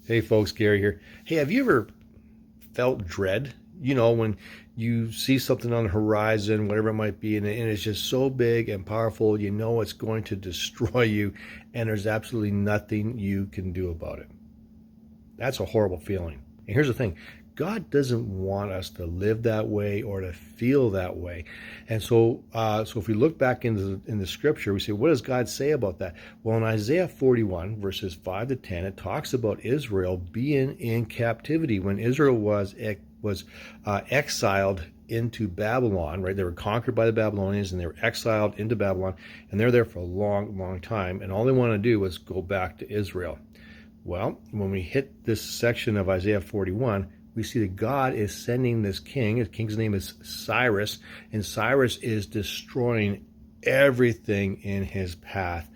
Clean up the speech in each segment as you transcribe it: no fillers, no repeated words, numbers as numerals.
Hey folks, Gary here. Hey, have you ever felt dread? You know, when you see something on the horizon, whatever it might be, and it's just so big and powerful, you know it's going to destroy you, and there's absolutely nothing you can do about it. That's a horrible feeling. And here's the thing, God doesn't want us to live that way or to feel that way. And so if we look back in the scripture, we say, what does God say about that? Well, in Isaiah 41, verses 5 to 10, it talks about Israel being in captivity when Israel was exiled into Babylon, right? They were conquered by the Babylonians and they were exiled into Babylon, and they're there for a long, long time. And all they want to do was go back to Israel. Well, when we hit this section of Isaiah 41, we see that God is sending this king. His king's name is Cyrus, and Cyrus is destroying everything in his path.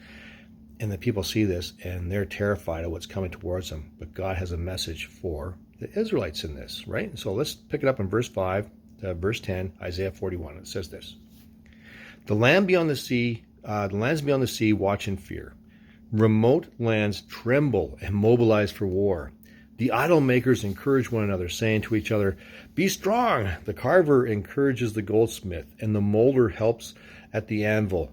And the people see this, and they're terrified of what's coming towards them. But God has a message for the Israelites in this, right? So let's pick it up in verse 5 to verse 10, Isaiah 41. It says this: the lands beyond the sea watch in fear. Remote lands tremble and mobilize for war. The idol makers encourage one another, saying to each other, "Be strong." The carver encourages the goldsmith, and the molder helps at the anvil.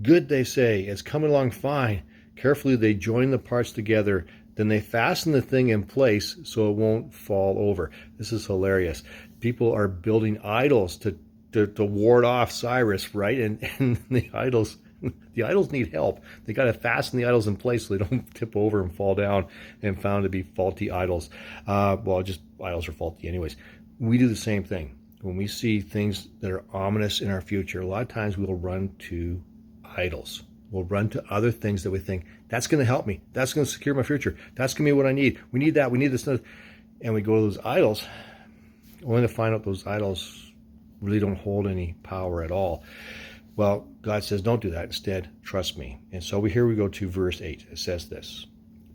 "Good," they say, "it's coming along fine." Carefully they join the parts together. Then they fasten the thing in place so it won't fall over. This is hilarious. People are building idols to ward off Cyrus, right? And the idols need help. They got to fasten the idols in place so they don't tip over and fall down and found to be faulty idols. Just idols are faulty anyways. We do the same thing. When we see things that are ominous in our future, a lot of times we'll run to idols. We'll run to other things that we think, that's going to help me. That's going to secure my future. That's going to be what I need. We need that. We need this. And we go to those idols, only to find out those idols really don't hold any power at all. Well, God says, don't do that. Instead, trust me. And so here we go to verse 8. It says this: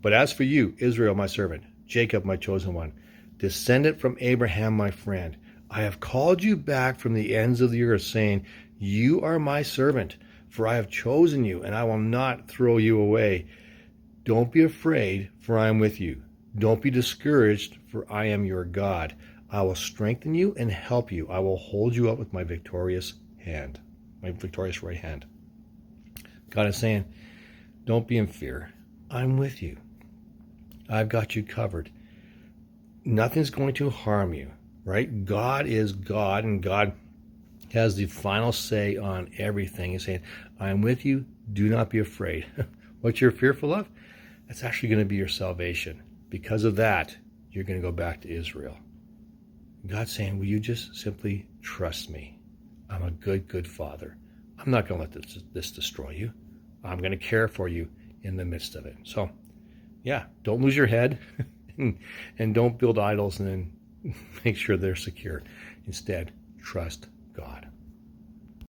but as for you, Israel, my servant, Jacob, my chosen one, descendant from Abraham, my friend, I have called you back from the ends of the earth, saying, you are my servant, for I have chosen you, and I will not throw you away. Don't be afraid, for I am with you. Don't be discouraged, for I am your God. I will strengthen you and help you. I will hold you up with my victorious hand. My victorious right hand. God is saying, don't be in fear. I'm with you. I've got you covered. Nothing's going to harm you, right? God is God, and God has the final say on everything. He's saying, I'm with you. Do not be afraid. What you're fearful of, that's actually going to be your salvation. Because of that, you're going to go back to Israel. God's saying, will you just simply trust me? I'm a good, good father. I'm not going to let this destroy you. I'm going to care for you in the midst of it. So, yeah, don't lose your head and don't build idols and then make sure they're secure. Instead, trust God.